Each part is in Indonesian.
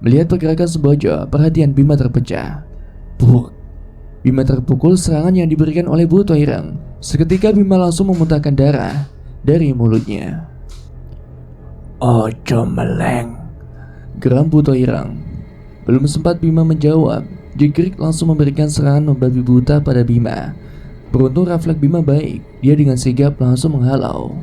Melihat pergerakan Sebojo, perhatian Bima terpecah. Buk! Bima terpukul serangan yang diberikan oleh Buto Ireng. Seketika Bima langsung memuntahkan darah dari mulutnya. Ojo meleng, geram Buto Ireng. Belum sempat Bima menjawab, Jigrik langsung memberikan serangan membabi buta pada Bima. Beruntung refleks Bima baik, dia dengan sigap langsung menghalau.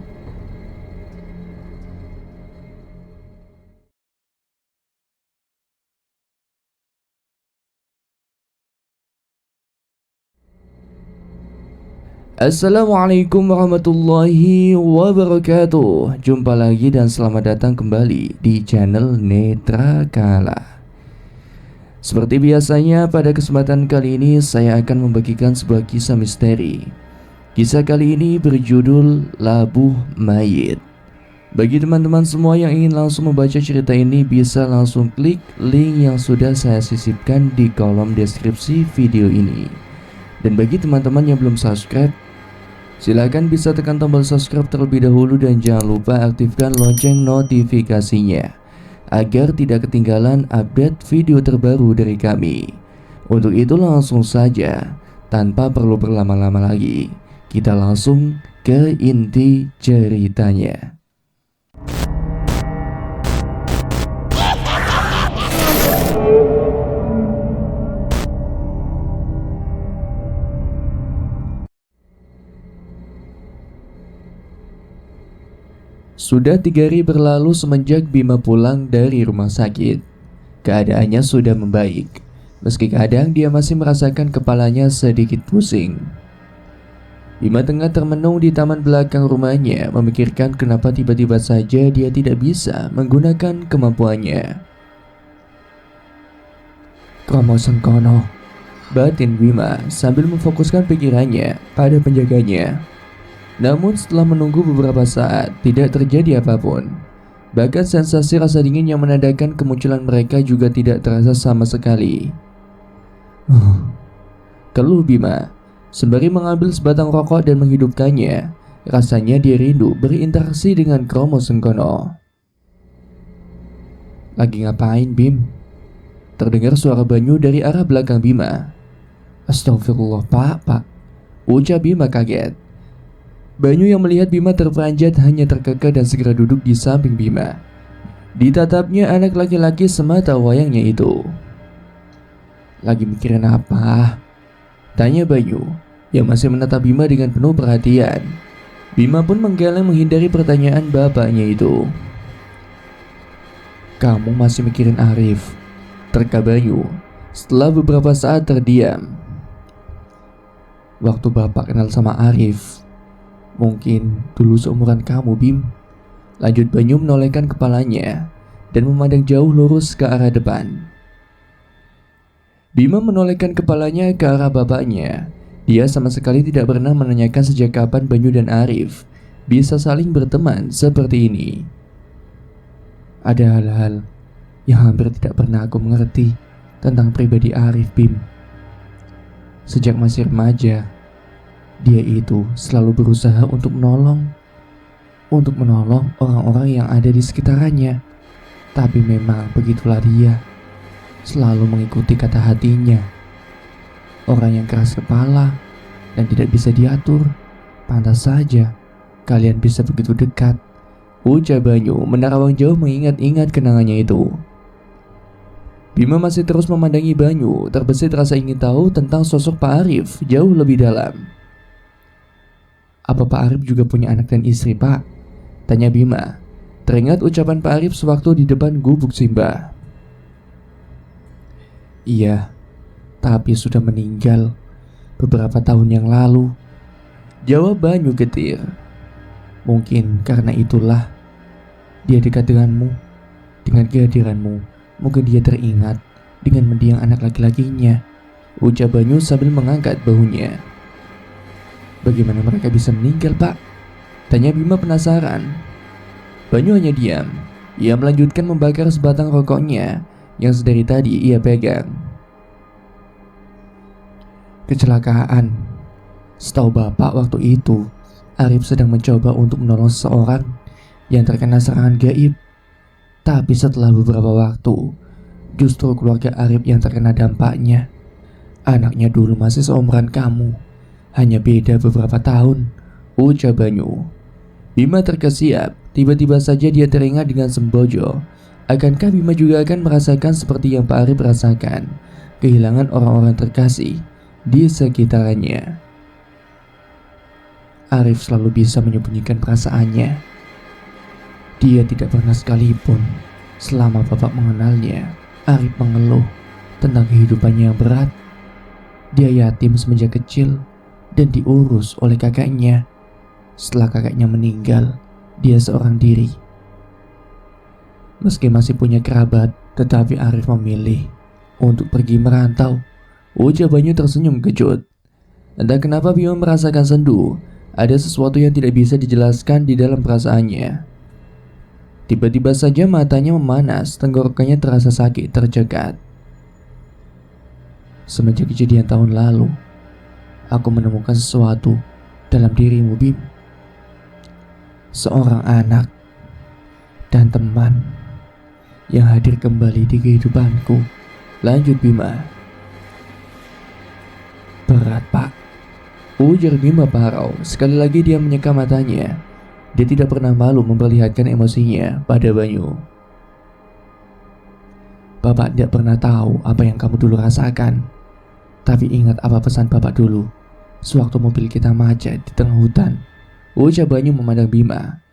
Assalamualaikum warahmatullahi wabarakatuh. Jumpa lagi dan selamat datang kembali di channel Netra Kala. Seperti biasanya, pada kesempatan kali ini saya akan membagikan sebuah kisah misteri. Kisah kali ini berjudul Labuh Mayit. Bagi teman-teman semua yang ingin langsung membaca cerita ini, bisa langsung klik link yang sudah saya sisipkan di kolom deskripsi video ini. Dan bagi teman-teman yang belum subscribe, silakan bisa tekan tombol subscribe terlebih dahulu dan jangan lupa aktifkan lonceng notifikasinya agar tidak ketinggalan update video terbaru dari kami. Untuk itu langsung saja, tanpa perlu berlama-lama lagi, kita langsung ke inti ceritanya. Sudah 3 hari berlalu semenjak Bima pulang dari rumah sakit. Keadaannya sudah membaik, meski kadang dia masih merasakan kepalanya sedikit pusing. Bima tengah termenung di taman belakang rumahnya, memikirkan kenapa tiba-tiba saja dia tidak bisa menggunakan kemampuannya. Kromo Sengkono, batin Bima sambil memfokuskan pikirannya pada penjaganya. Namun setelah menunggu beberapa saat, tidak terjadi apapun. Bahkan sensasi rasa dingin yang menandakan kemunculan mereka juga tidak terasa sama sekali. Keluh Bima, sembari mengambil sebatang rokok dan menghidupkannya. Rasanya dia rindu berinteraksi dengan Kromo Sengkono. Lagi ngapain, Bim? Terdengar suara Banyu dari arah belakang Bima. Astagfirullah, Pak. Ucap Bima kaget. Banyu yang melihat Bima terperanjat hanya terkekeh dan segera duduk di samping Bima. Ditatapnya anak laki-laki semata wayangnya itu. Lagi mikirin apa? Tanya Banyu yang masih menatap Bima dengan penuh perhatian. Bima pun menggeleng menghindari pertanyaan bapaknya itu. Kamu masih mikirin Arif? Terka Banyu setelah beberapa saat terdiam. Waktu bapak kenal sama Arif, mungkin dulu seumuran kamu, Bim. Lanjut Banyu menolehkan kepalanya dan memandang jauh lurus ke arah depan. Bima menolehkan kepalanya ke arah bapaknya. Dia sama sekali tidak pernah menanyakan sejak kapan Banyu dan Arif bisa saling berteman seperti ini. Ada hal-hal yang hampir tidak pernah aku mengerti tentang pribadi Arif, Bim. Sejak masih remaja, dia itu selalu berusaha untuk menolong orang-orang yang ada di sekitarnya. Tapi memang begitulah dia, selalu mengikuti kata hatinya. Orang yang keras kepala dan tidak bisa diatur. Pantas saja kalian bisa begitu dekat, ujar Banyu menerawang jauh mengingat-ingat kenangannya itu. Bima masih terus memandangi Banyu, terbesit rasa ingin tahu tentang sosok Pak Arif jauh lebih dalam. Apa Pak Arif juga punya anak dan istri, Pak? Tanya Bima. Teringat ucapan Pak Arif sewaktu di depan gubuk Simbah. Iya, tapi sudah meninggal beberapa tahun yang lalu, jawab Banyu getir. Mungkin karena itulah dia dekat denganmu. Dengan kehadiranmu, mungkin dia teringat dengan mendiang anak laki-lakinya, ujar Banyu sambil mengangkat bahunya. Bagaimana mereka bisa meninggal, Pak? Tanya Bima penasaran. Banyu hanya diam. Ia melanjutkan membakar sebatang rokoknya yang sedari tadi ia pegang. Kecelakaan. Setahu Bapak waktu itu, Arif sedang mencoba untuk menolong seseorang yang terkena serangan gaib. Tapi setelah beberapa waktu, Justru keluarga Arif yang terkena dampaknya. Anaknya dulu masih seumuran kamu, hanya beda beberapa tahun, ucap Banyu. Bima terkesiap, tiba-tiba saja dia teringat dengan sembojo. Akankah Bima juga akan merasakan seperti yang Pak Arif rasakan, kehilangan orang-orang terkasih di sekitarnya? Arif selalu bisa menyembunyikan perasaannya. Dia tidak pernah sekalipun selama Bapak mengenalnya, Arif mengeluh tentang kehidupannya yang berat. Dia yatim semenjak kecil dan diurus oleh kakaknya. Setelah kakaknya meninggal, dia seorang diri. Meski masih punya kerabat, tetapi Arif memilih untuk pergi merantau. Ucap Banyu tersenyum kejut. Entah kenapa Bima merasakan sendu. Ada sesuatu yang tidak bisa dijelaskan di dalam perasaannya. Tiba-tiba saja matanya memanas, tenggorokannya terasa sakit tercekat. Semenjak kejadian tahun lalu, aku menemukan sesuatu dalam dirimu, Bim. Seorang anak dan teman yang hadir kembali di kehidupanku. Lanjut Bima. Berat, Pak, ujar Bima parau. Sekali lagi dia menyeka matanya. Dia tidak pernah malu memperlihatkan emosinya pada Banyu. Bapak tidak pernah tahu apa yang kamu dulu rasakan. Tapi ingat apa pesan Bapak dulu sewaktu mobil kita macet di tengah hutan, ucap Banyu memandang Bima.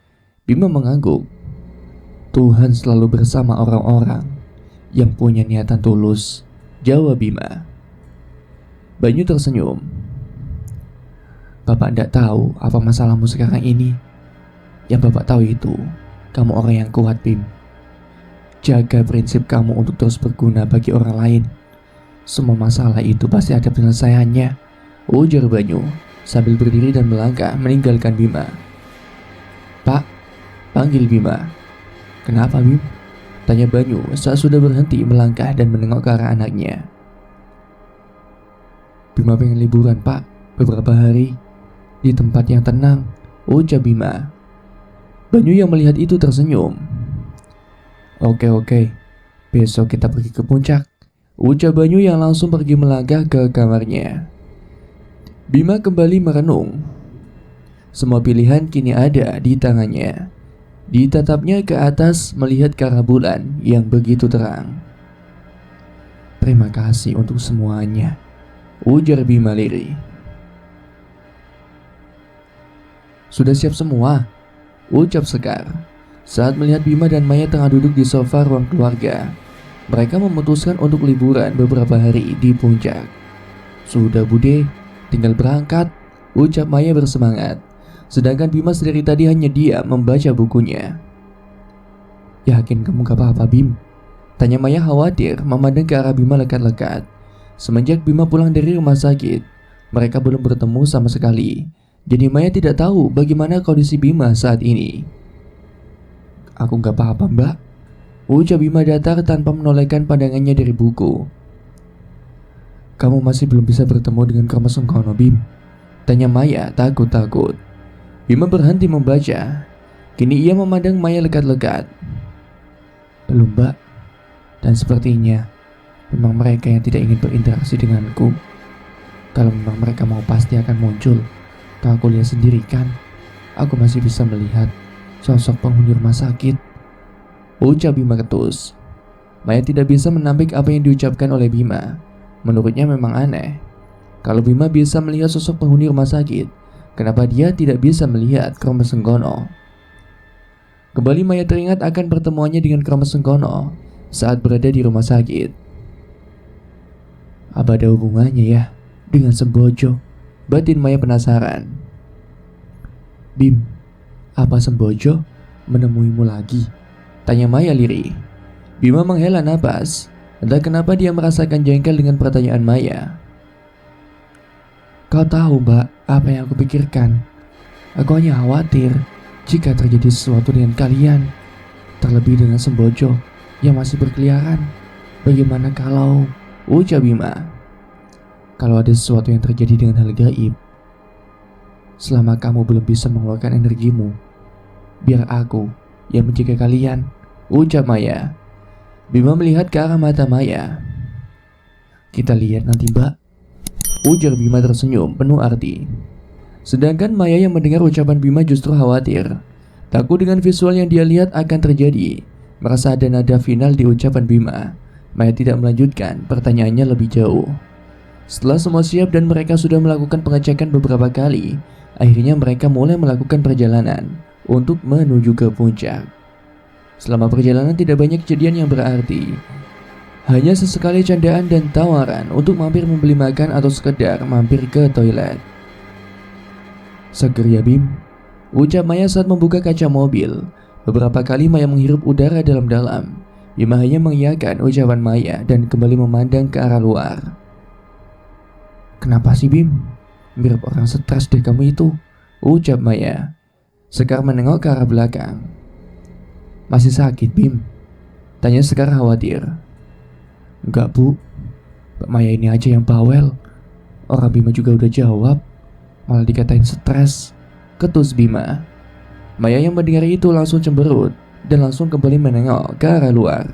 Bima mengangguk. Tuhan selalu bersama orang-orang yang punya niatan tulus, jawab Bima. Banyu tersenyum. Bapak tidak tahu apa masalahmu sekarang ini. Yang Bapak tahu itu, kamu orang yang kuat, Bim. Jaga prinsip kamu untuk terus berguna bagi orang lain. Semua masalah itu pasti ada penyelesaiannya, ujar Banyu sambil berdiri dan melangkah meninggalkan Bima. Pak, panggil Bima. Kenapa, Bim? Tanya Banyu saat sudah berhenti melangkah dan menengok ke arah anaknya. Bima pengen liburan, Pak, beberapa hari di tempat yang tenang, ucap Bima. Banyu yang melihat itu tersenyum. Oke, besok kita pergi ke puncak, ucap Banyu yang langsung pergi melangkah ke kamarnya. Bima kembali merenung. Semua pilihan kini ada di tangannya. Ditatapnya ke atas melihat ke arah bulan yang begitu terang. Terima kasih untuk semuanya, ujar Bima lirih. Sudah siap semua, ucap Sekar saat melihat Bima dan Maya tengah duduk di sofa ruang keluarga. Mereka memutuskan untuk liburan beberapa hari di puncak. Sudah Bude, tinggal berangkat, ucap Maya bersemangat. Sedangkan Bima sedari tadi hanya diam membaca bukunya. Yakin kamu gak apa-apa, Bim? Tanya Maya khawatir memandang ke arah Bima lekat-lekat. Semenjak Bima pulang dari rumah sakit, mereka belum bertemu sama sekali. Jadi Maya tidak tahu bagaimana kondisi Bima saat ini. Aku gak apa-apa, Mbak, ucap Bima datar tanpa menolehkan pandangannya dari buku. Kamu masih belum bisa bertemu dengan Krama Sengkono, Bim? Tanya Maya takut-takut. Bima berhenti membaca. Kini ia memandang Maya lekat-lekat. Belum, Mbak. Dan sepertinya memang mereka yang tidak ingin berinteraksi denganku. Kalau memang mereka mau pasti akan muncul. Kalau aku lihat sendiri kan, aku masih bisa melihat sosok penghuni rumah sakit, ucap Bima ketus. Maya tidak bisa menampik apa yang diucapkan oleh Bima. Menurutnya memang aneh. Kalau Bima bisa melihat sosok penghuni rumah sakit, kenapa dia tidak bisa melihat Krama Sengkono? Kembali Maya teringat akan pertemuannya dengan Krama Sengkono saat berada di rumah sakit. Apa ada hubungannya ya dengan Sembojo? Batin Maya penasaran. Bim, apa Sembojo menemuimu lagi? Tanya Maya lirih. Bima menghela napas. Entah kenapa dia merasakan jengkel dengan pertanyaan Maya. Kau tahu, Mbak, apa yang aku pikirkan? Aku hanya khawatir jika terjadi sesuatu dengan kalian, terlebih dengan Sembojo yang masih berkeliaran. Bagaimana kalau, ucap Bima, kalau ada sesuatu yang terjadi dengan hal gaib, selama kamu belum bisa mengeluarkan energimu, biar aku yang menjaga kalian, ucap Maya. Bima melihat ke arah mata Maya. "Kita lihat nanti, Mbak," ujar Bima tersenyum penuh arti. Sedangkan Maya yang mendengar ucapan Bima justru khawatir. Takut dengan visual yang dia lihat akan terjadi. Merasa ada nada final di ucapan Bima, Maya tidak melanjutkan pertanyaannya lebih jauh. Setelah semua siap dan mereka sudah melakukan pengecekan beberapa kali, akhirnya mereka mulai melakukan perjalanan untuk menuju ke puncak. Selama perjalanan tidak banyak kejadian yang berarti. Hanya sesekali candaan dan tawaran untuk mampir membeli makan atau sekedar mampir ke toilet. "Seger ya, Bim," ucap Maya saat membuka kaca mobil. Beberapa kali Maya menghirup udara dalam-dalam. Bima hanya mengiyakan ucapan Maya dan kembali memandang ke arah luar. "Kenapa sih, Bim? Mirip orang stres deh kamu itu," ucap Maya. Sekar menengok ke arah belakang. "Masih sakit, Bim?" tanya Sekar khawatir. "Enggak, Bu. Mbak Maya ini aja yang bawel. Orang Bima juga udah jawab, malah dikatain stres," ketus Bima. Maya yang mendengar itu langsung cemberut dan langsung kembali menengok ke arah luar.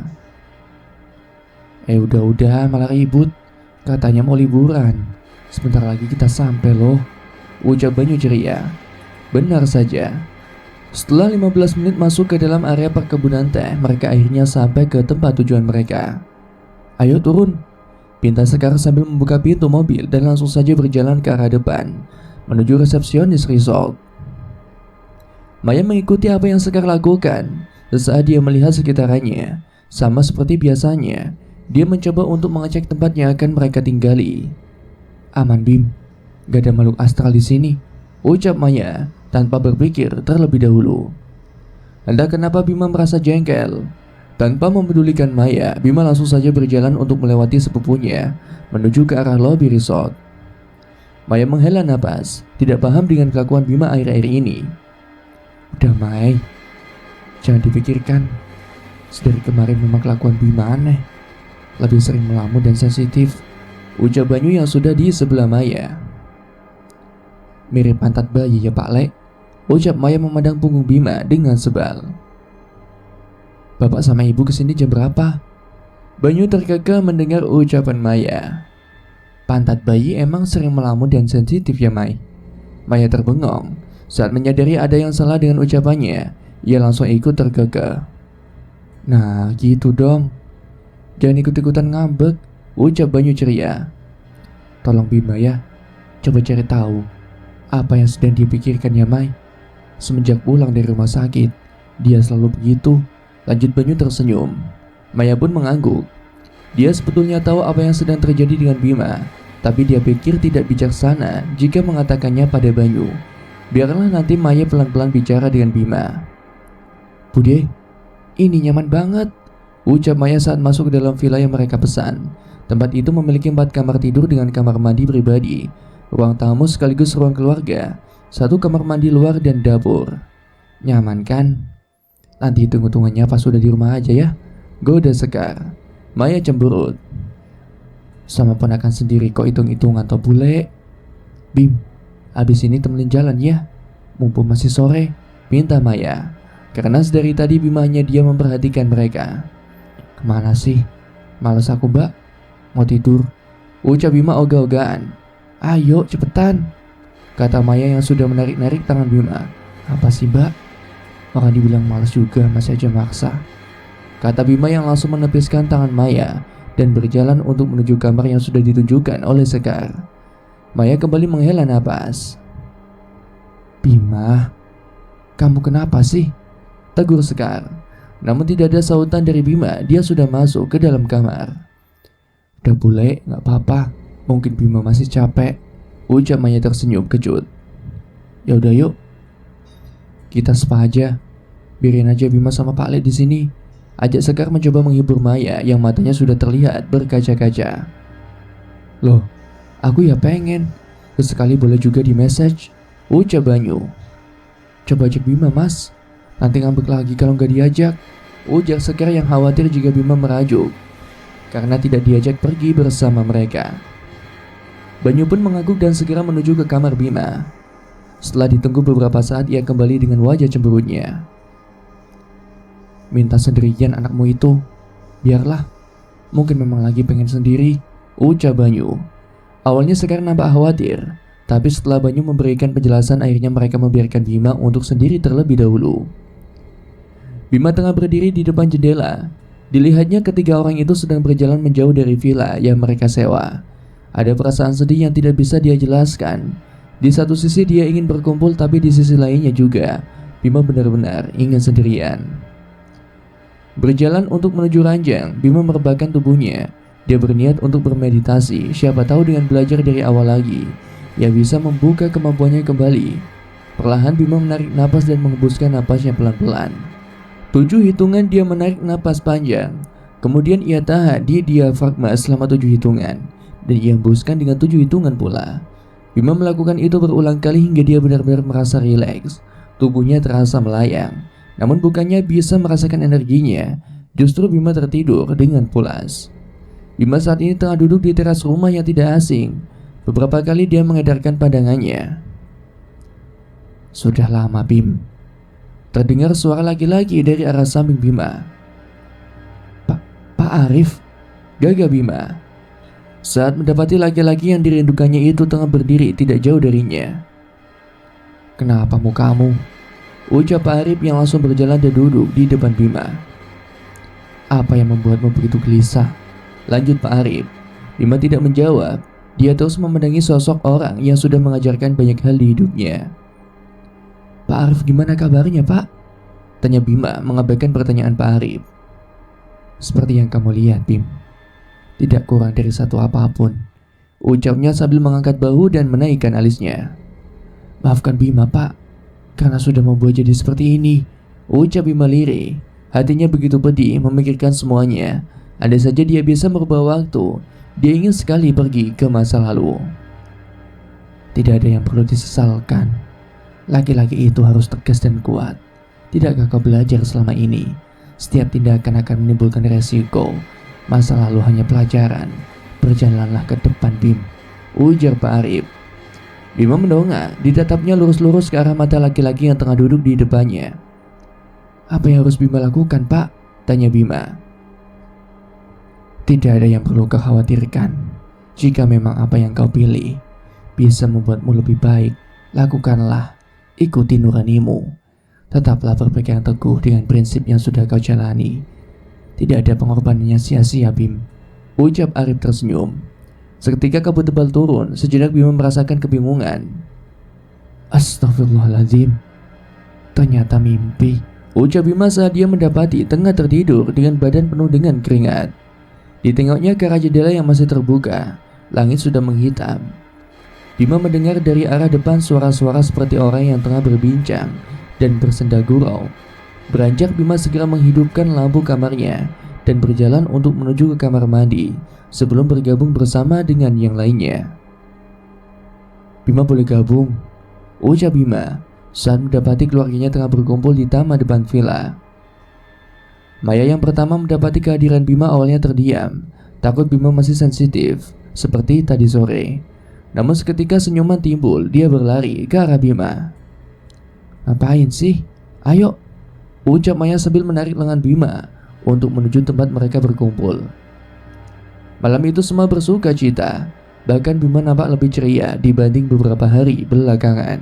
Udah malah ribut. Katanya mau liburan. Sebentar lagi kita sampai loh," ucap Banyu ceria. Benar saja. Setelah 15 menit masuk ke dalam area perkebunan teh, mereka akhirnya sampai ke tempat tujuan mereka. "Ayo turun," pinta Sekar sambil membuka pintu mobil dan langsung saja berjalan ke arah depan menuju resepsionis resort. Maya mengikuti apa yang Sekar lakukan. Sesaat dia melihat sekitarannya, sama seperti biasanya, dia mencoba untuk mengecek tempat yang akan mereka tinggali. "Aman, Bim, gak ada makhluk astral di sini," ucap Maya tanpa berpikir terlebih dahulu. Entah kenapa Bima merasa jengkel. Tanpa memedulikan Maya, Bima langsung saja berjalan untuk melewati sepupunya menuju ke arah lobi resort. Maya menghela napas, tidak paham dengan kelakuan Bima akhir-akhir ini. "Udah, Mai, jangan dipikirkan. Sedari kemarin memang kelakuan Bima aneh, lebih sering melamun dan sensitif," ucap Banyu yang sudah di sebelah Maya. "Mirip pantat bayi ya, Pak Lek," ucap Maya memandang punggung Bima dengan sebal. "Bapak sama ibu kesini jam berapa?" Banyu terkekeh mendengar ucapan Maya. "Pantat bayi emang sering melamun dan sensitif ya, Mai?" Maya terbengong saat menyadari ada yang salah dengan ucapannya. Ia langsung ikut terkekeh. "Nah gitu dong, jangan ikut-ikutan ngambek," ucap Banyu ceria. "Tolong Bima ya, coba cari tahu apa yang sedang dipikirkan ya, Mai. Semenjak pulang dari rumah sakit, dia selalu begitu," lanjut Banyu tersenyum. Maya pun mengangguk. Dia sebetulnya tahu apa yang sedang terjadi dengan Bima, tapi dia pikir tidak bijaksana jika mengatakannya pada Banyu. Biarlah nanti Maya pelan-pelan bicara dengan Bima. "Bude, ini nyaman banget," ucap Maya saat masuk ke dalam villa yang mereka pesan. Tempat itu memiliki 4 kamar tidur dengan kamar mandi pribadi, ruang tamu sekaligus ruang keluarga, 1 kamar mandi luar dan dapur. "Nyaman kan? Nanti hitung-hitungannya pas sudah di rumah aja ya," goda Sekar. Maya cemberut. "Sama ponakan sendiri kok hitung-hitungan atau bule?" "Bim, abis ini temenin jalan ya, mumpung masih sore," pinta Maya. Karena sedari tadi Bima hanya dia memperhatikan mereka. "Kemana sih? Males aku, Mbak. Mau tidur," ucap Bima ogah-ogahan. "Ayo cepetan," kata Maya yang sudah menarik-narik tangan Bima. "Apa sih, Mbak? Orang dibilang males juga masih aja maksa," kata Bima yang langsung menepiskan tangan Maya dan berjalan untuk menuju kamar yang sudah ditunjukkan oleh Sekar. Maya kembali menghela napas. "Bima, kamu kenapa sih?" tegur Sekar. Namun tidak ada sautan dari Bima, dia sudah masuk ke dalam kamar. "Udah bule, gak apa-apa, mungkin Bima masih capek," ucap Maya tersenyum kejut. "Ya udah yuk, kita spa aja. Biarin aja Bima sama Pak Le di sini," ajak Sekar mencoba menghibur Maya yang matanya sudah terlihat berkaca-kaca. "Loh, aku ya pengen. Sesekali boleh juga di message," ucap Banyu. "Coba ajak Bima, Mas. Nanti ngambek lagi kalau nggak diajak," ujar Sekar yang khawatir jika Bima merajuk karena tidak diajak pergi bersama mereka. Banyu pun mengangguk dan segera menuju ke kamar Bima. Setelah ditunggu beberapa saat, ia kembali dengan wajah cemberutnya. "Minta sendirian anakmu itu. Biarlah, mungkin memang lagi pengen sendiri, ucap Banyu. Awalnya Sekar nampak khawatir, tapi setelah Banyu memberikan penjelasan akhirnya mereka membiarkan Bima untuk sendiri terlebih dahulu. Bima tengah berdiri di depan jendela. Dilihatnya ketiga orang itu sedang berjalan menjauh dari villa yang mereka sewa. Ada perasaan sedih yang tidak bisa dia jelaskan. Di satu sisi dia ingin berkumpul, tapi di sisi lainnya juga Bima benar-benar ingin sendirian. Berjalan untuk menuju ranjang, Bima merebahkan tubuhnya. Dia berniat untuk bermeditasi, siapa tahu dengan belajar dari awal lagi, ia bisa membuka kemampuannya kembali. Perlahan Bima menarik napas dan menghembuskan napasnya pelan-pelan. 7 hitungan dia menarik napas panjang, kemudian ia tahan di diafragma selama 7 hitungan, dan ia hembuskan dengan 7 hitungan pula. Bima melakukan itu berulang kali hingga dia benar-benar merasa rileks. Tubuhnya terasa melayang, namun bukannya bisa merasakan energinya, justru Bima tertidur dengan pulas. Bima saat ini tengah duduk di teras rumah yang tidak asing. Beberapa kali dia mengedarkan pandangannya. Sudah lama, Bim. Terdengar suara laki-laki dari arah samping Bima. Pak Arif, gagah Bima. Saat mendapati laki-laki yang dirindukannya itu tengah berdiri tidak jauh darinya. Kenapa mukamu? Ucap Pak Arif yang langsung berjalan dan duduk di depan Bima. Apa yang membuatmu begitu gelisah? Lanjut Pak Arif. Bima tidak menjawab. Dia terus memandangi sosok orang yang sudah mengajarkan banyak hal di hidupnya. Pak Arif, gimana kabarnya Pak? Tanya Bima mengabaikan pertanyaan Pak Arif. Seperti yang kamu lihat Bim, tidak kurang dari satu apapun, ucapnya sambil mengangkat bahu dan menaikkan alisnya. Maafkan Bima Pak, karena sudah membuat jadi seperti ini, ucap Bima lirih. Hatinya begitu pedih memikirkan semuanya. Andai saja dia bisa merubah waktu, dia ingin sekali pergi ke masa lalu. Tidak ada yang perlu disesalkan. Laki-laki itu harus tegas dan kuat. Tidakkah kau belajar selama ini? Setiap tindakan akan menimbulkan resiko. Masa lalu hanya pelajaran. Berjalanlah ke depan Bim, ujar Pak Arif. Bima mendongak, ditatapnya lurus-lurus ke arah mata laki-laki yang tengah duduk di depannya. Apa yang harus Bima lakukan Pak? Tanya Bima. Tidak ada yang perlu kau khawatirkan. Jika memang apa yang kau pilih bisa membuatmu lebih baik, lakukanlah. Ikuti nuranimu. Tetaplah berpegang teguh dengan prinsip yang sudah kau jalani. Tidak ada pengorbanan yang sia-sia Bim, ucap Arif tersenyum. Seketika kabut tebal turun, sejenak Bima merasakan kebingungan. Astagfirullahaladzim, ternyata mimpi, ucap Bima saat dia mendapati tengah tertidur dengan badan penuh dengan keringat. Ditengoknya ke arah jendela yang masih terbuka. Langit sudah menghitam. Bima mendengar dari arah depan suara-suara seperti orang yang tengah berbincang dan bersenda gurau. Beranjak Bima segera menghidupkan lampu kamarnya dan berjalan untuk menuju ke kamar mandi sebelum bergabung bersama dengan yang lainnya. Bima boleh gabung, ucap Bima saat mendapati keluarganya tengah berkumpul di taman depan villa. Maya yang pertama mendapati kehadiran Bima awalnya terdiam, takut Bima masih sensitif seperti tadi sore. Namun seketika senyuman timbul, dia berlari ke arah Bima. Ngapain sih? Ayo, ucap Maya sambil menarik lengan Bima untuk menuju tempat mereka berkumpul. Malam itu semua bersuka cita, bahkan Bima nampak lebih ceria dibanding beberapa hari belakangan.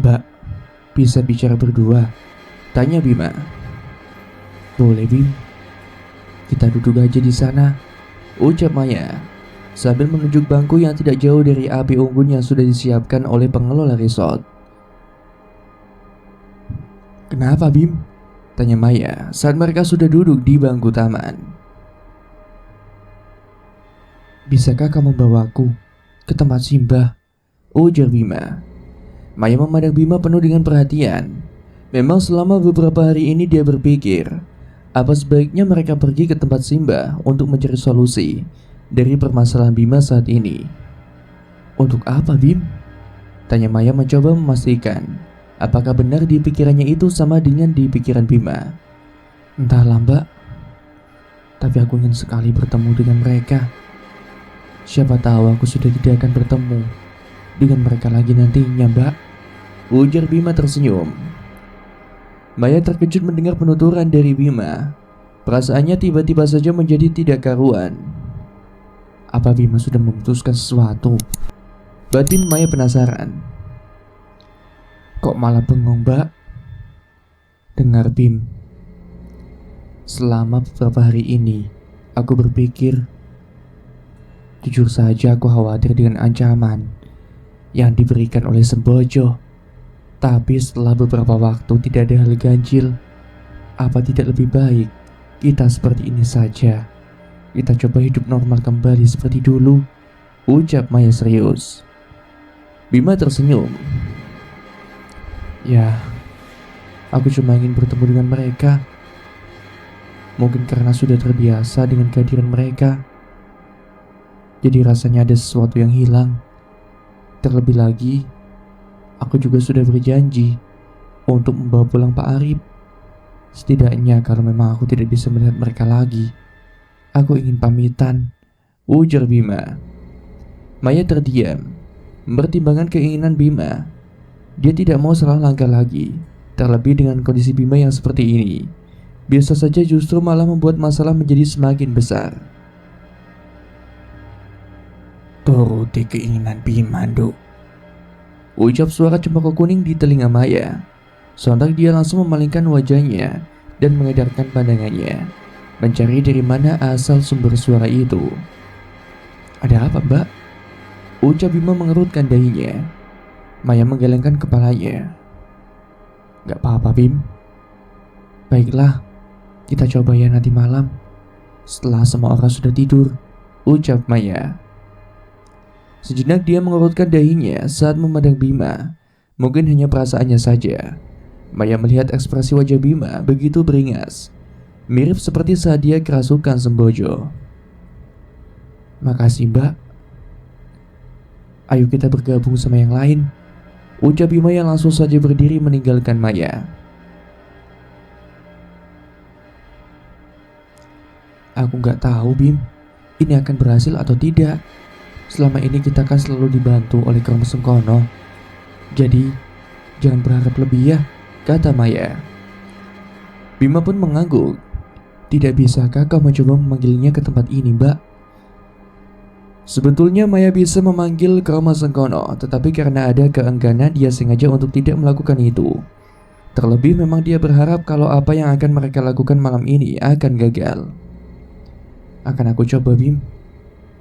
Mbak, bisa bicara berdua? Tanya Bima. Boleh Bim, kita duduk aja di sana, ucap Maya sambil menunjuk bangku yang tidak jauh dari api unggun yang sudah disiapkan oleh pengelola resort. Kenapa Bim? Tanya Maya saat mereka sudah duduk di bangku taman. Bisakah kamu membawaku ke tempat Simbah? Ujar Bima. Maya memandang Bima penuh dengan perhatian. Memang selama beberapa hari ini dia berpikir, apa sebaiknya mereka pergi ke tempat Simbah untuk mencari solusi dari permasalahan Bima saat ini. Untuk apa Bim? Tanya Maya mencoba memastikan apakah benar di pikirannya itu sama dengan di pikiran Bima. Entahlah Mbak, tapi aku ingin sekali bertemu dengan mereka. Siapa tahu aku sudah tidak akan bertemu dengan mereka lagi nantinya Mbak, ujar Bima tersenyum. Maya terkejut mendengar penuturan dari Bima. Perasaannya tiba-tiba saja menjadi tidak karuan. Apa Bima sudah memutuskan sesuatu? Batin Maya penasaran. Kok malah bengong, Mbak? Dengar Bim, selama beberapa hari ini aku berpikir, jujur saja aku khawatir dengan ancaman yang diberikan oleh Sembojo. Tapi setelah beberapa waktu tidak ada hal ganjil, apa tidak lebih baik kita seperti ini saja? Kita coba hidup normal kembali seperti dulu, ucap Maya serius. Bima tersenyum. Ya, aku cuma ingin bertemu dengan mereka. Mungkin karena sudah terbiasa dengan kehadiran mereka, jadi rasanya ada sesuatu yang hilang. Terlebih lagi, aku juga sudah berjanji untuk membawa pulang Pak Arif. Setidaknya kalau memang aku tidak bisa melihat mereka lagi, aku ingin pamitan, ujar Bima. Maya terdiam, mempertimbangkan keinginan Bima. Dia tidak mau salah langkah lagi, terlebih dengan kondisi Bima yang seperti ini. Biasa saja justru malah membuat masalah menjadi semakin besar. Turuti keinginan Bima, Nduk, ucap suara cempaka kuning di telinga Maya. Sontak dia langsung memalingkan wajahnya dan mengedarkan pandangannya, mencari dari mana asal sumber suara itu. Ada apa, Mbak? Ucap Bima mengerutkan dahinya. Maya menggelengkan kepalanya. Gak apa-apa, Bim. Baiklah, kita coba ya nanti malam, setelah semua orang sudah tidur, ucap Maya. Sejenak dia mengerutkan dahinya saat memandang Bima. Mungkin hanya perasaannya saja. Maya melihat ekspresi wajah Bima begitu beringas, mirip seperti saat dia kerasukan Sembojo. Makasih, Mbak. Ayo kita bergabung sama yang lain, ucap Bima yang langsung saja berdiri meninggalkan Maya. Aku gak tahu, Bim, ini akan berhasil atau tidak. Selama ini kita kan selalu dibantu oleh Kromo Sengkono. Jadi jangan berharap lebih ya, kata Maya. Bima pun mengangguk. Tidak bisakah kau mencoba memanggilnya ke tempat ini, Mbak? Sebetulnya Maya bisa memanggil Kromo Sengkono, tetapi karena ada keengganan dia sengaja untuk tidak melakukan itu. Terlebih memang dia berharap kalau apa yang akan mereka lakukan malam ini akan gagal. Akan aku coba, Bim.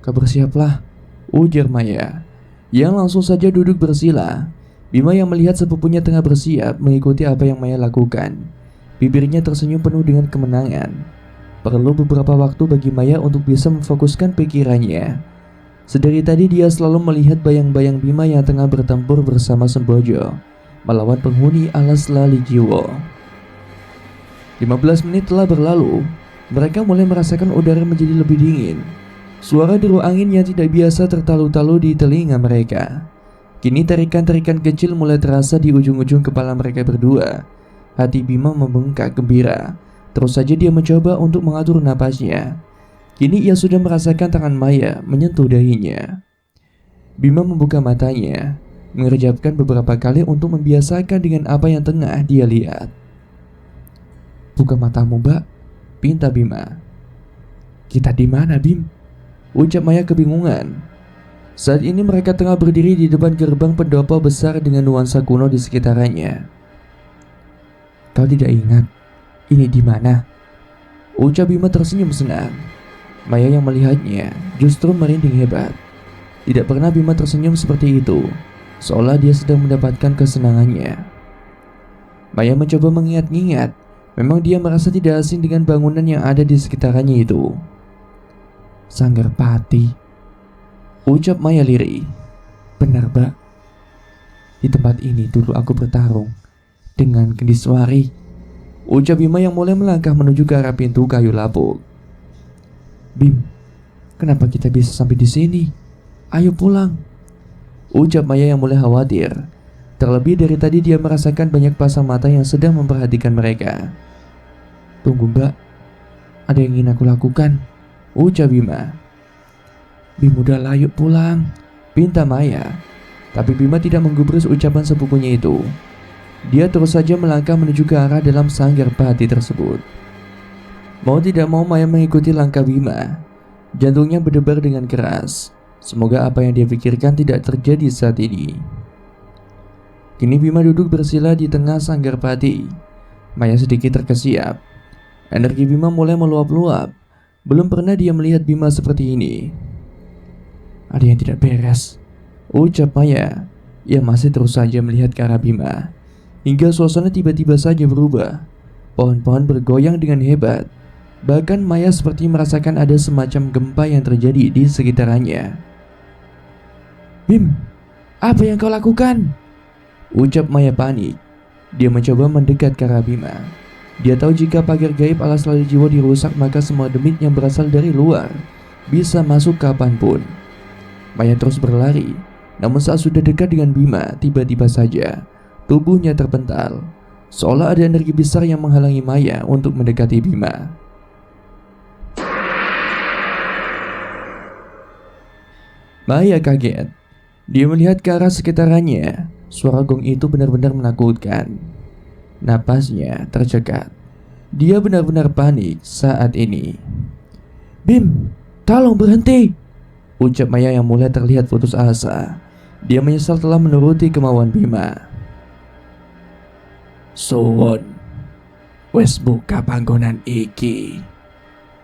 Kau bersiaplah, ujar Maya, yang langsung saja duduk bersila. Bima yang melihat sepupunya tengah bersiap mengikuti apa yang Maya lakukan. Bibirnya tersenyum penuh dengan kemenangan. Perlu beberapa waktu bagi Maya untuk bisa memfokuskan pikirannya. Sedari tadi dia selalu melihat bayang-bayang Bima yang tengah bertempur bersama Sembojo melawan penghuni alas Lali Jiwo. 15 menit telah berlalu. Mereka mulai merasakan udara menjadi lebih dingin. Suara deru angin yang tidak biasa tertalu-talu di telinga mereka. Kini tarikan-tarikan kecil mulai terasa di ujung-ujung kepala mereka berdua. Hati Bima membengkak gembira. Terus saja dia mencoba untuk mengatur napasnya. Kini ia sudah merasakan tangan Maya menyentuh dahinya. Bima membuka matanya, mengerjapkan beberapa kali untuk membiasakan dengan apa yang tengah dia lihat. Buka matamu, Mbak, pinta Bima. Kita di mana, Bim? Ucap Maya kebingungan. Saat ini mereka tengah berdiri di depan gerbang pendopo besar dengan nuansa kuno di sekitarnya. Kau tidak ingat ini di mana? Ucap Bima tersenyum senang. Maya yang melihatnya justru merinding hebat. Tidak pernah Bima tersenyum seperti itu, seolah dia sedang mendapatkan kesenangannya. Maya mencoba mengingat-ingat. Memang dia merasa tidak asing dengan bangunan yang ada di sekitarnya itu. Sanggar Pati, ucap Maya lirih. Benar, Mbak. Di tempat ini dulu aku bertarung dengan Kendiswari, ucap Bima yang mulai melangkah menuju ke arah pintu kayu lapuk. Bim, kenapa kita bisa sampai di sini? Ayo pulang, ucap Maya yang mulai khawatir. Terlebih dari tadi dia merasakan banyak pasang mata yang sedang memperhatikan mereka. Tunggu, Mbak, ada yang ingin aku lakukan, ucap Bima. Bim, udahlah, yuk pulang, pinta Maya. Tapi Bima tidak menggubris ucapan sepupunya itu. Dia terus saja melangkah menuju ke arah dalam sanggar Pati tersebut. Mau tidak mau Maya mengikuti langkah Bima. Jantungnya berdebar dengan keras. Semoga apa yang dia pikirkan tidak terjadi saat ini. Kini Bima duduk bersila di tengah sanggar pati. Maya sedikit terkesiap. Energi Bima mulai meluap-luap. Belum pernah dia melihat Bima seperti ini. Ada yang tidak beres, ucap Maya. Ia masih terus saja melihat ke arah Bima. Hingga suasana tiba-tiba saja berubah. Pohon-pohon bergoyang dengan hebat. Bahkan Maya seperti merasakan ada semacam gempa yang terjadi di sekitarnya. Bim, apa yang kau lakukan? Ucap Maya panik. Dia mencoba mendekat ke arah Bima. Dia tahu jika pagar gaib alas lali jiwa dirusak, maka semua demit yang berasal dari luar bisa masuk kapanpun. Maya terus berlari. Namun saat sudah dekat dengan Bima, tiba-tiba saja tubuhnya terpental. Seolah ada energi besar yang menghalangi Maya untuk mendekati Bima. Maya kaget. Dia melihat ke arah sekitarnya. Suara gong itu benar-benar menakutkan. Napasnya tercekat. Dia benar-benar panik saat ini. Bim, tolong berhenti, ucap Maya yang mulai terlihat putus asa. Dia menyesal telah menuruti kemauan Bima. Suwon, wes buka panggonan iki.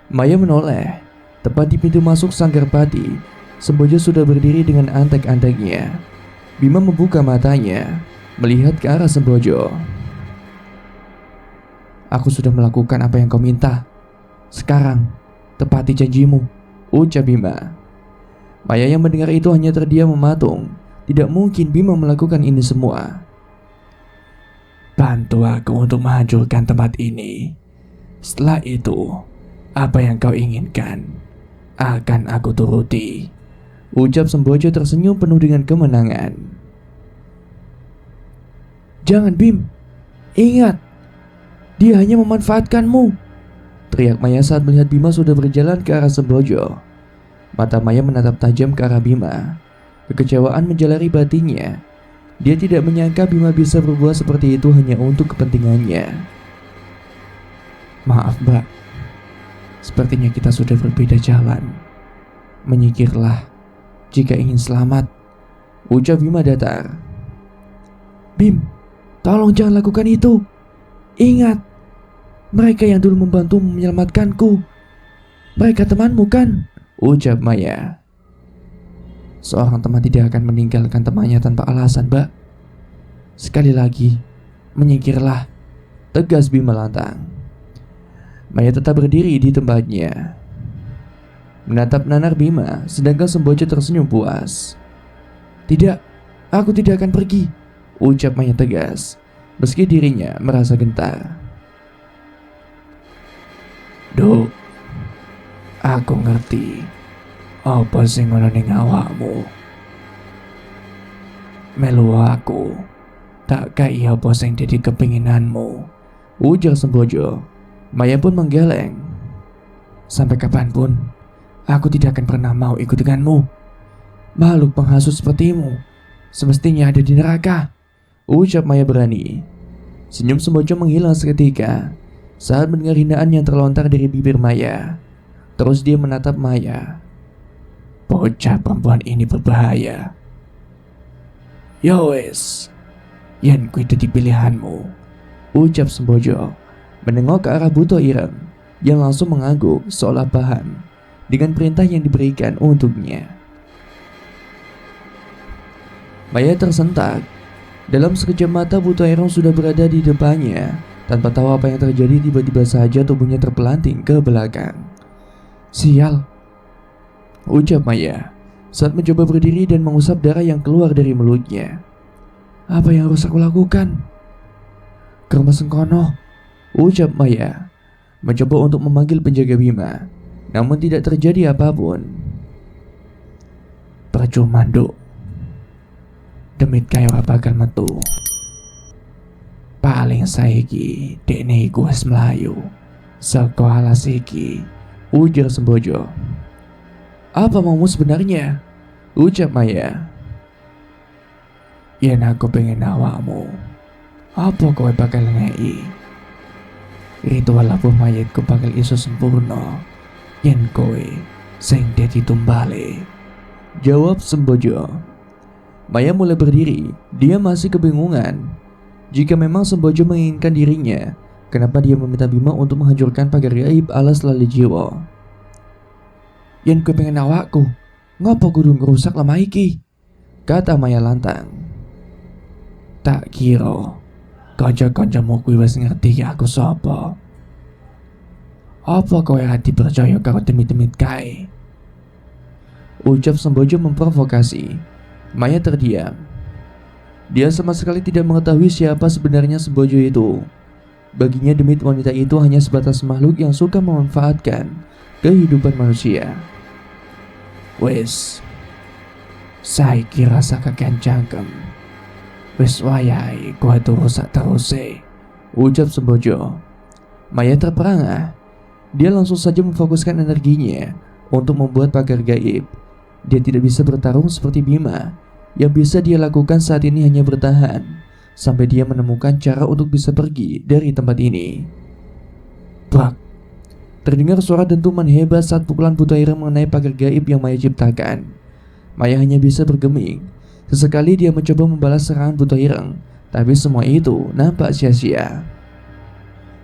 Maya menoleh. Tepat di pintu masuk sanggar pati, Semboja sudah berdiri dengan antek-anteknya. Bima membuka matanya, melihat ke arah Sembojo. Aku sudah melakukan apa yang kau minta. Sekarang, tepati janjimu, ucap Bima. Maya yang mendengar itu hanya terdiam mematung. Tidak mungkin Bima melakukan ini semua. Bantu aku untuk menghancurkan tempat ini. Setelah itu, apa yang kau inginkan akan aku turuti, ucap Sembojo tersenyum penuh dengan kemenangan. Jangan Bim, ingat, dia hanya memanfaatkanmu, teriak Maya saat melihat Bima sudah berjalan ke arah Sembojo. Mata Maya menatap tajam ke arah Bima. Kekecewaan menjalari batinnya. Dia tidak menyangka Bima bisa berbuat seperti itu hanya untuk kepentingannya. Maaf Mbak, sepertinya kita sudah berbeda jalan. Menyingkirlah jika ingin selamat, ucap Bima datar. Bim, tolong jangan lakukan itu. Ingat, mereka yang dulu membantu menyelamatkanku. Mereka temanmu kan? Ucap Maya. Seorang teman tidak akan meninggalkan temannya tanpa alasan, Mbak. Sekali lagi, menyingkirlah, tegas Bima lantang. Maya tetap berdiri di tempatnya, menatap nanar Bima, sedangkan Sembojo tersenyum puas. Tidak, aku tidak akan pergi, ucap Maya tegas, meski dirinya merasa gentar. Duk, aku ngerti apa sing ana ning awakmu. Melu aku, tak kai apa sing dadi kepinginanmu, ujar Sembojo. Maya pun menggeleng. Sampai kapanpun, aku tidak akan pernah mau ikut denganmu. Makhluk penghasut sepertimu semestinya ada di neraka, ucap Maya berani. Senyum Sembojo menghilang seketika saat mendengar hinaan yang terlontar dari bibir Maya. Terus dia menatap Maya. Bocah perempuan ini berbahaya. Yowes, yen ku dadi pilihanmu, ucap Sembojo menengok ke arah Buto Ireng yang langsung mengangguk seolah paham dengan perintah yang diberikan untuknya. Maya tersentak. Dalam sekejap mata Buto Ireng sudah berada di depannya. Tanpa tahu apa yang terjadi, tiba-tiba saja tubuhnya terpelanting ke belakang. Sial, ucap Maya saat mencoba berdiri dan mengusap darah yang keluar dari mulutnya. Apa yang harus aku lakukan? Ke rumah Sengkono, ucap Maya mencoba untuk memanggil penjaga Bima, namun tidak terjadi apapun. Percuma Nduk, demit kayu bakal metu. Paling saiki dekne iku wis mlayu saka alas iki, ujar Sembojo. Apa maumu sebenarnya? Ucap Maya. Yen aku pengen awakmu, apa kowe bakal ngei? Ritual labuh mayatku bakal iso sempurna yen kowe sing dadi tumbale, jawab Sembojo. Maya mulai berdiri. Dia masih kebingungan. Jika memang Sembojo menginginkan dirinya, kenapa dia meminta Bima untuk menghancurkan pagar gaib alas lali jiwa? Yen kowe pengen awakku, ngopo kudu ngerusak lemah iki? Kata Maya lantang. Tak kira kanca-kancamu kuwi wis ngerti aku sapa. Apa kowe hati percaya karo demit-demit kae? Ucap Sembojo memprovokasi. Maya terdiam. Dia sama sekali tidak mengetahui siapa sebenarnya Sembojo itu. Baginya demit wanita itu hanya sebatas makhluk yang suka memanfaatkan kehidupan manusia. Wes, saiki rasa kakean cangkem. Wes wayahe kowe rusak terus ucap Sembojo. Maya terperangah. Dia langsung saja memfokuskan energinya untuk membuat pagar gaib. Dia tidak bisa bertarung seperti Bima. Yang bisa dia lakukan saat ini hanya bertahan sampai dia menemukan cara untuk bisa pergi dari tempat ini. Brak! Terdengar suara dentuman hebat saat pukulan buta ireng mengenai pagar gaib yang Maya ciptakan. Maya hanya bisa bergeming. Sesekali dia mencoba membalas serangan buta ireng, tapi semua itu nampak sia-sia.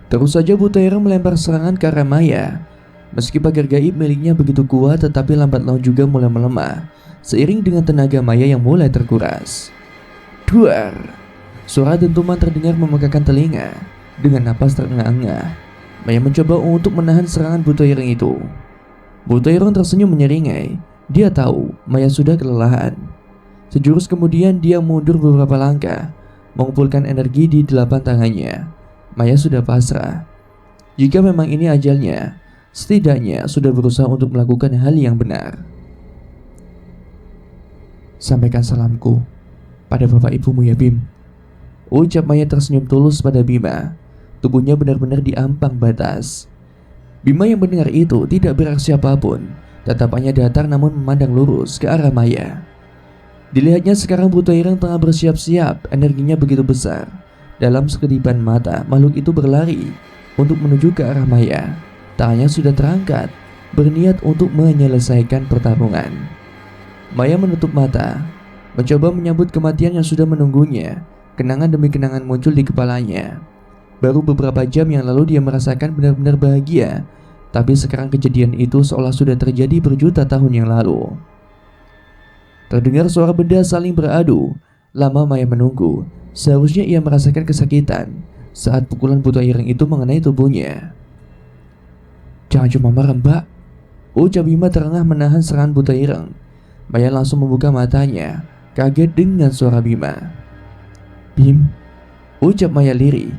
Terus saja buta ireng melempar serangan ke arah Maya. Meski pagar gaib miliknya begitu kuat, tetapi lambat laun juga mulai melemah seiring dengan tenaga Maya yang mulai terkuras. Duar! Suara dentuman terdengar memegahkan telinga. Dengan napas terengah-engah, Maya mencoba untuk menahan serangan buta ireng itu. Buta ireng tersenyum menyeringai. Dia tahu Maya sudah kelelahan. Sejurus kemudian dia mundur beberapa langkah, mengumpulkan energi di 8 tangannya. Maya sudah pasrah. Jika memang ini ajalnya, setidaknya sudah berusaha untuk melakukan hal yang benar. Sampaikan salamku pada bapak ibumu ya Bim, ucap Maya tersenyum tulus pada Bima. Tubuhnya benar-benar diampang batas. Bima yang mendengar itu tidak bereaksi apapun. Tatapannya datar namun memandang lurus ke arah Maya. Dilihatnya sekarang buta ireng tengah bersiap-siap, energinya begitu besar. Dalam sekedipan mata, makhluk itu berlari untuk menuju ke arah Maya. Tangannya sudah terangkat, berniat untuk menyelesaikan pertarungan. Maya menutup mata, mencoba menyambut kematian yang sudah menunggunya. Kenangan demi kenangan muncul di kepalanya. Baru beberapa jam yang lalu dia merasakan benar-benar bahagia, tapi sekarang kejadian itu seolah sudah terjadi berjuta tahun yang lalu. Terdengar suara benda saling beradu. Lama Maya menunggu. Seharusnya ia merasakan kesakitan saat pukulan buta ireng itu mengenai tubuhnya. Jangan cuma merembak, ucap Bima terengah menahan serangan buta ireng. Maya langsung membuka matanya, kaget dengan suara Bima. Bim, ucap Maya lirih.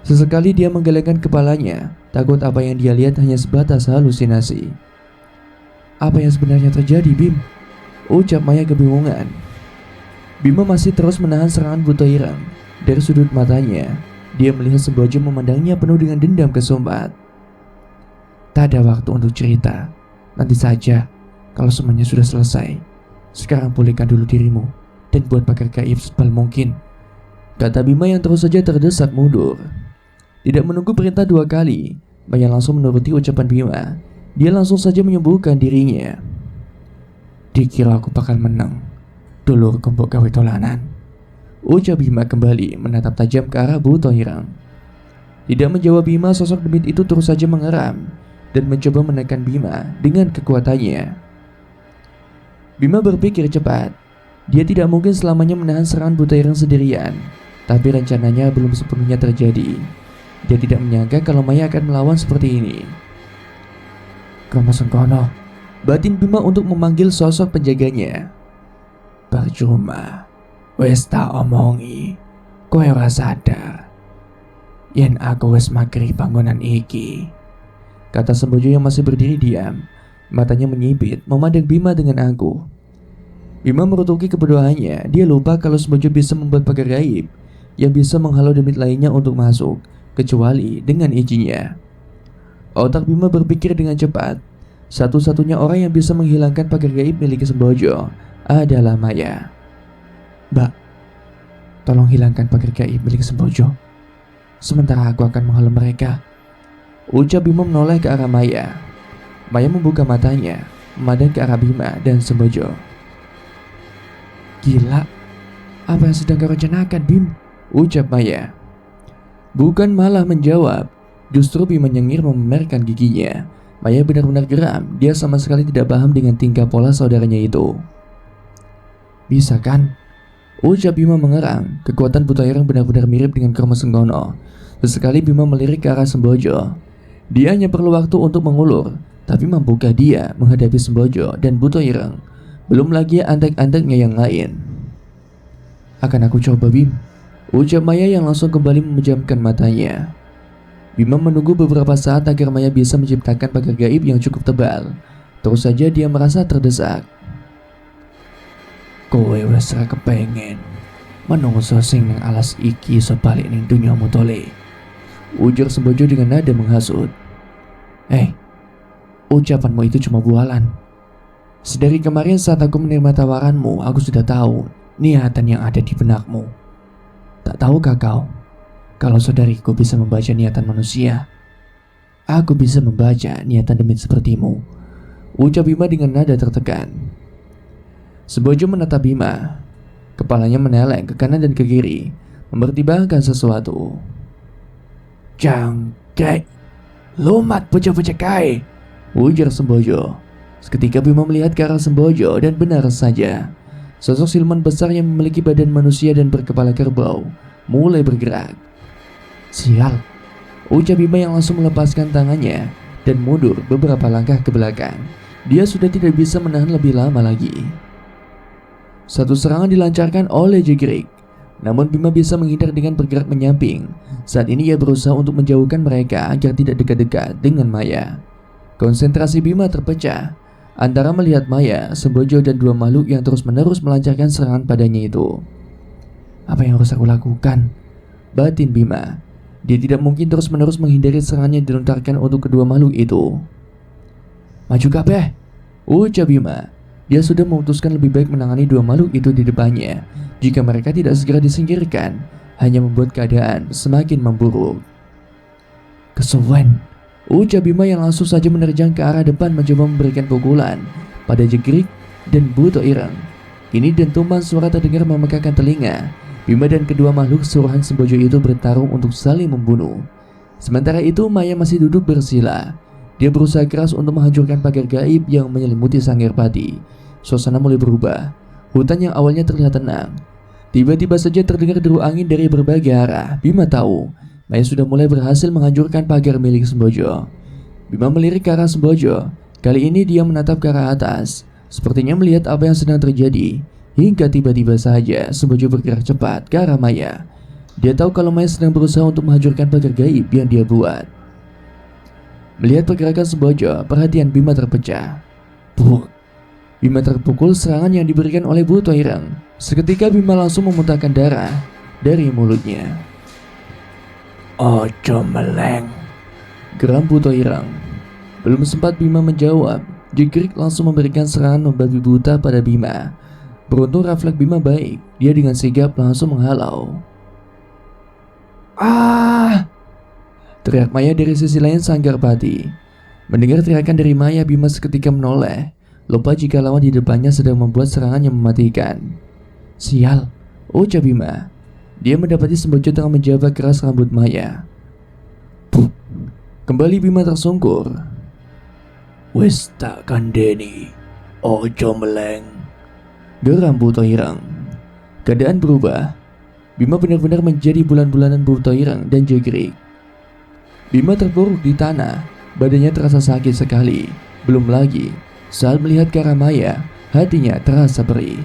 Sesekali dia menggelengkan kepalanya, takut apa yang dia lihat hanya sebatas halusinasi. Apa yang sebenarnya terjadi, Bim? Ucap Maya kebingungan. Bima masih terus menahan serangan buta ireng. Dari sudut matanya, dia melihat Sembojo memandangnya penuh dengan dendam kesumbat. Tak ada waktu untuk cerita. Nanti saja, kalau semuanya sudah selesai. Sekarang pulihkan dulu dirimu dan buat pagar gaib sebal mungkin, kata Bima yang terus saja terdesak mundur. Tidak menunggu perintah 2 kali, Maya langsung menuruti ucapan Bima. Dia langsung saja menyembuhkan dirinya. Dikira aku bakal menang, dulur kembok gawe dolanan, ucap Bima kembali menatap tajam ke arah buta ireng. Tidak menjawab Bima, sosok demit itu terus saja mengeram dan mencoba menekan Bima dengan kekuatannya. Bima berpikir cepat. Dia tidak mungkin selamanya menahan serangan buta ireng sendirian, tapi rencananya belum sepenuhnya terjadi. Dia tidak menyangka kalau Maya akan melawan seperti ini. Kamu sengkono, batin Bima untuk memanggil sosok penjaganya. Percuma, wes tak omongi, kowe ora sadar yen aku wes mageri bangunan iki, kata Sembojo yang masih berdiri diam. Matanya menyipit memandang Bima dengan angkuh. Bima merutuki kebodohannya. Dia lupa kalau Sembojo bisa membuat pagar gaib yang bisa menghalau demit lainnya untuk masuk, kecuali dengan izinnya. Otak Bima berpikir dengan cepat. Satu-satunya orang yang bisa menghilangkan pagar gaib milik Sembojo adalah Maya. Mbak, tolong hilangkan pagar gaib milik Sembojo. Sementara aku akan menghalau mereka Ucap Bima menoleh ke arah Maya. Maya membuka matanya, memandang ke arah Bima dan Sembojo. Gila, apa yang sedang kau rencanakan, Bim? Ucap Maya. Bukan malah menjawab, justru Bima nyengir memamerkan giginya. Maya benar-benar geram, dia sama sekali tidak paham dengan tingkah pola saudaranya itu. Bisa kan? Ucap Bima mengerang, kekuatan buta ireng benar-benar mirip dengan Kromo Senggono. Sesekali Bima melirik ke arah Sembojo. Dia hanya perlu waktu untuk mengulur, tapi mampukah dia menghadapi Sembojo dan buta ireng? Belum lagi antek-anteknya yang lain. Akan aku coba, Bim. Ucap Maya yang langsung kembali memejamkan matanya. Bima menunggu beberapa saat agar Maya bisa menciptakan pagar gaib yang cukup tebal. Terus saja dia merasa terdesak. Kowe wes ra kepengen menungso sing nang alas iki sebalik ning dunyamu tole. Ujar Sembojo dengan nada menghasut. Ucapanmu itu cuma bualan. Sedari kemarin saat aku menerima tawaranmu, aku sudah tahu niatan yang ada di benakmu. Tak tahukah kau, kalau saudariku bisa membaca niatan manusia, aku bisa membaca niatan demit sepertimu. Ucap Bima dengan nada tertekan. Sembojo menatap Bima. Kepalanya meneleng ke kanan dan ke kiri, mempertimbangkan sesuatu. Jangkek, lumat bocah-bocah kai, ujar Sembojo. Seketika Bima melihat ke arah Sembojo dan benar saja, sosok siluman besar yang memiliki badan manusia dan berkepala kerbau mulai bergerak. Sial, ucap Bima yang langsung melepaskan tangannya dan mundur beberapa langkah ke belakang. Dia sudah tidak bisa menahan lebih lama lagi. Satu serangan dilancarkan oleh Jigrik, namun Bima bisa menghindar dengan bergerak menyamping. Saat ini ia berusaha untuk menjauhkan mereka agar tidak dekat-dekat dengan Maya. Konsentrasi Bima terpecah antara melihat Maya, Sembojo dan dua makhluk yang terus-menerus melancarkan serangan padanya itu. Apa yang harus aku lakukan? Batin Bima. Dia tidak mungkin terus-menerus menghindari serangan yang dilontarkan untuk kedua makhluk itu. Maju kabeh, ucap Bima. Dia sudah memutuskan lebih baik menangani dua makhluk itu di depannya. Jika mereka tidak segera disingkirkan, hanya membuat keadaan semakin memburuk. Kesuwen, ucap Bima yang langsung saja menerjang ke arah depan mencoba memberikan pukulan pada Jegrik dan Buto Ireng. Ini dentuman suara terdengar memegahkan telinga. Bima dan kedua makhluk suruhan Sembojo itu bertarung untuk saling membunuh. Sementara itu Maya masih duduk bersila. Dia berusaha keras untuk menghancurkan pagar gaib yang menyelimuti Sanggarpati. Suasana mulai berubah. Hutan yang awalnya terlihat tenang, tiba-tiba saja terdengar deru angin dari berbagai arah. Bima tahu Maya sudah mulai berhasil menghancurkan pagar milik Sembojo. Bima melirik ke arah Sembojo. Kali ini dia menatap ke arah atas, sepertinya melihat apa yang sedang terjadi. Hingga tiba-tiba saja Sembojo bergerak cepat ke arah Maya. Dia tahu kalau Maya sedang berusaha untuk menghancurkan pagar gaib yang dia buat. Melihat pergerakan Sembojo, perhatian Bima terpecah. Buk! Bima terpukul serangan yang diberikan oleh Buto Ireng. Seketika Bima langsung memuntahkan darah dari mulutnya. Ojo meleng, geram Buto Ireng. Belum sempat Bima menjawab, Jigrik langsung memberikan serangan membabi buta pada Bima. Beruntung refleks Bima baik, dia dengan sigap langsung menghalau. Teriak Maya dari sisi lain Sanggarpati. Mendengar teriakan dari Maya, Bima seketika menoleh, lupa jika lawan di depannya sedang membuat serangan yang mematikan. Sial, ucap Bima. Dia mendapati Sembojo tengah menjabak keras rambut Maya. Puh, kembali Bima tersungkur. Wis tak kandeni, ojo meleng, geram Buto Ireng. Keadaan berubah. Bima benar-benar menjadi bulan-bulanan Buto Ireng dan Jegrik. Bima terpuruk di tanah, badannya terasa sakit sekali. Belum lagi saat melihat ke arah Maya, hatinya terasa perih.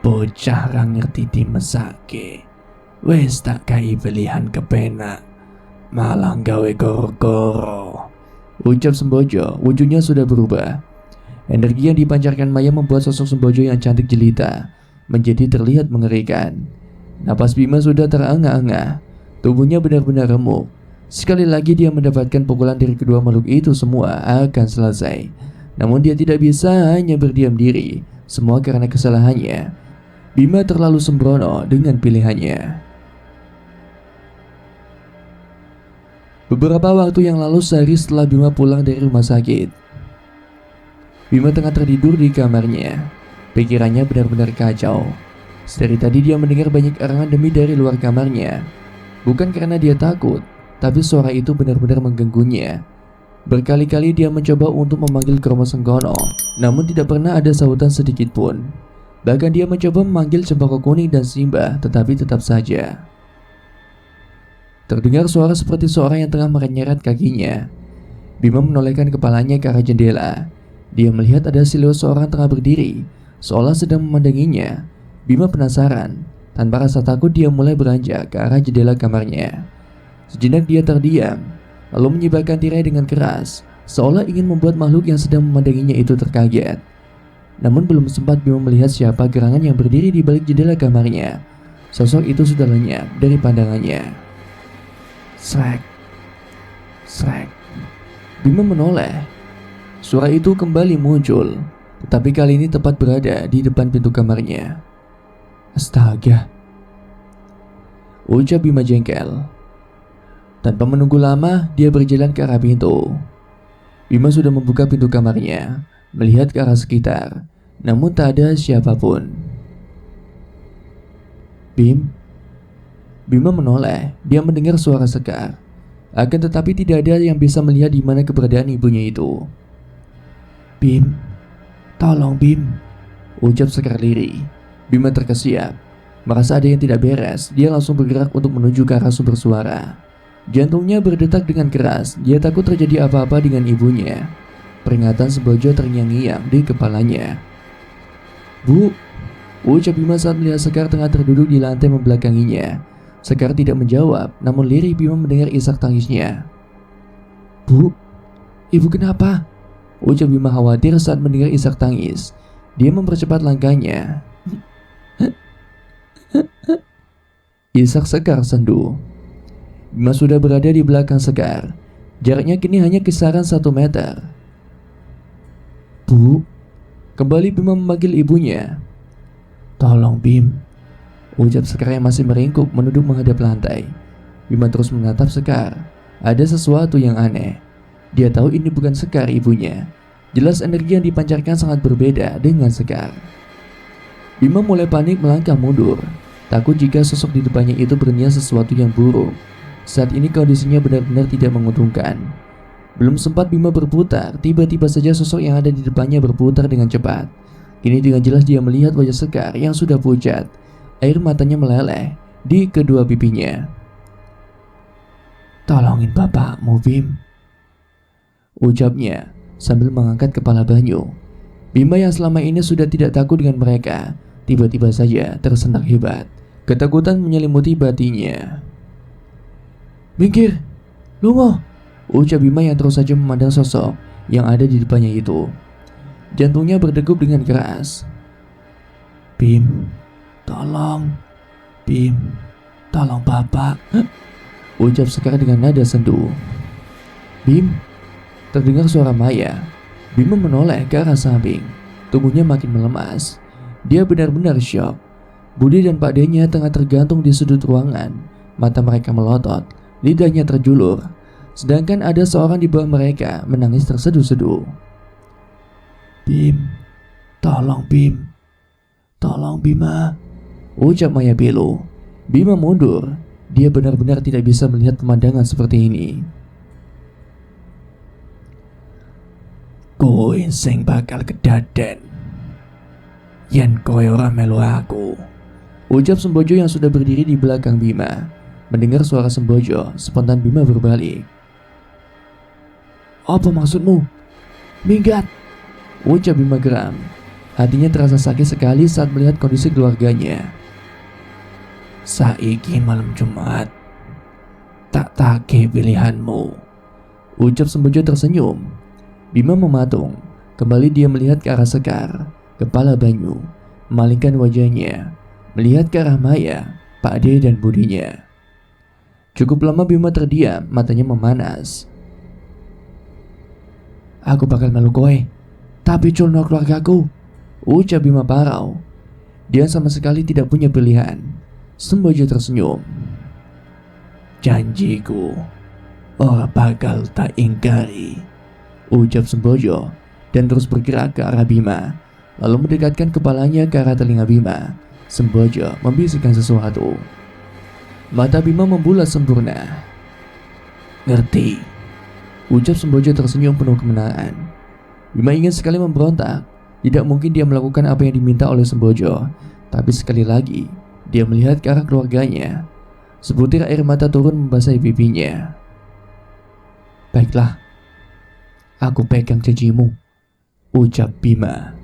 Bocah ra ngerti dimesake, wis tak kai pilihan kepenak, malah gawe goro-goro, ucap Sembojo. Wujudnya sudah berubah. Energi yang dipancarkan Maya membuat sosok Sembojo yang cantik jelita menjadi terlihat mengerikan. Napas Bima sudah terengah-engah, tubuhnya benar-benar remuk. Sekali lagi dia mendapatkan pukulan dari kedua makhluk itu, semua akan selesai. Namun dia tidak bisa hanya berdiam diri, semua karena kesalahannya. Bima terlalu sembrono dengan pilihannya. Beberapa waktu yang lalu, sehari setelah Bima pulang dari rumah sakit, Bima tengah tertidur di kamarnya. Pikirannya benar-benar kacau. Dari tadi dia mendengar banyak erangan demi dari luar kamarnya. Bukan karena dia takut, tapi suara itu benar-benar mengganggunya. Berkali-kali dia mencoba untuk memanggil Kromo Sengkono, namun tidak pernah ada sahutan sedikit pun. Bahkan dia mencoba memanggil Cempaka Kuning dan Simba, tetapi tetap saja terdengar suara seperti seorang yang tengah menyeret kakinya. Bima menolehkan kepalanya ke arah jendela. Dia melihat ada siluet seorang tengah berdiri, seolah sedang memandanginya. Bima penasaran. Tanpa rasa takut dia mulai beranjak ke arah jendela kamarnya. Sejenak dia terdiam, lalu menyibakkan tirai dengan keras, seolah ingin membuat makhluk yang sedang memandanginya itu terkaget. Namun belum sempat Bima melihat siapa gerangan yang berdiri di balik jendela kamarnya, sosok itu sudah lenyap dari pandangannya. Srek, srek. Bima menoleh. Suara itu kembali muncul, tetapi kali ini tepat berada di depan pintu kamarnya. Astaga, ucap Bima jengkel. Tanpa menunggu lama, dia berjalan ke arah pintu. Bima sudah membuka pintu kamarnya, melihat ke arah sekitar, namun tak ada siapapun. Bima menoleh. Dia mendengar suara Sekar, akan tetapi tidak ada yang bisa melihat di mana keberadaan ibunya itu. Bim, tolong Bim, ucap Sekar lirih. Bima terkesiap, merasa ada yang tidak beres. Dia langsung bergerak untuk menuju ke arah sumber suara. Jantungnya berdetak dengan keras. Dia takut terjadi apa-apa dengan ibunya. Peringatan Sembojo terngiang-ngiang di kepalanya. Bu, ucap Bima saat melihat Sekar tengah terduduk di lantai membelakanginya. Sekar tidak menjawab, namun lirih Bima mendengar isak tangisnya. Bu, ibu kenapa? Ucap Bima khawatir saat mendengar isak tangis. Dia mempercepat langkahnya. Isak Sekar sendu. Bima sudah berada di belakang Sekar. Jaraknya kini hanya kisaran 1 meter. Bu, kembali Bima memanggil ibunya. Tolong Bim, ucap Sekar yang masih meringkuk menunduk menghadap lantai. Bima terus menatap Sekar. Ada sesuatu yang aneh. Dia tahu ini bukan Sekar ibunya. Jelas energi yang dipancarkan sangat berbeda dengan Sekar. Bima mulai panik melangkah mundur, takut jika sosok di depannya itu berniat sesuatu yang buruk. Saat ini kondisinya benar-benar tidak menguntungkan. Belum sempat Bima berputar, tiba-tiba saja sosok yang ada di depannya berputar dengan cepat. Kini dengan jelas dia melihat wajah Sekar yang sudah pucat. Air matanya meleleh di kedua pipinya. Tolongin bapakmu, Bim, ucapnya sambil mengangkat kepala Banyu. Bima yang selama ini sudah tidak takut dengan mereka, tiba-tiba saja tersentak hebat. Ketakutan menyelimuti batinnya. Minggir, lungo, ucap Bima yang terus saja memandang sosok yang ada di depannya itu. Jantungnya berdegup dengan keras. Bim, tolong, Bim, tolong bapak, ucap Sekar dengan nada sendu. Bim, terdengar suara Maya. Bima menoleh ke arah samping. Tubuhnya makin melemas. Dia benar-benar syok. Budi dan Pak D-nya tengah tergantung di sudut ruangan. Mata mereka melotot, lidahnya terjulur. Sedangkan ada seorang di bawah mereka menangis terseduh-seduh. Bim, tolong Bim, tolong Bima, ucap Maya Belo. Bima mundur. Dia benar-benar tidak bisa melihat pemandangan seperti ini. Kowe sing bakal kedaden yen kowe ora melu aku, ucap Sembojo yang sudah berdiri di belakang Bima. Mendengar suara Sembojo, spontan Bima berbalik. Apa maksudmu? Minggat, ucap Bima geram. Hatinya terasa sakit sekali saat melihat kondisi keluarganya. Saiki malam Jumat, tak tagih pilihanmu, ucap Sembojo tersenyum. Bima mematung. Kembali dia melihat ke arah Sekar, kepala Banyu, memalingkan wajahnya, melihat ke arah Maya, Pak D dan Budinya. Cukup lama Bima terdiam, matanya memanas. Aku bakal melu kowe, tapi culno keluargaku, ucap Bima parau. Dia sama sekali tidak punya pilihan. Sembojo tersenyum. Janjiku ora bakal tak ingkari, ucap Sembojo dan terus bergerak ke arah Bima, lalu mendekatkan kepalanya ke arah telinga Bima. Sembojo membisikkan sesuatu. Mata Bima membulat sempurna. Ngerti, ucap Sembojo tersenyum penuh kemenangan. Bima ingin sekali memberontak. Tidak mungkin dia melakukan apa yang diminta oleh Sembojo. Tapi sekali lagi dia melihat ke arah keluarganya. Sebutir air mata turun membasahi pipinya. Baiklah, aku pegang janjimu, ucap Bima.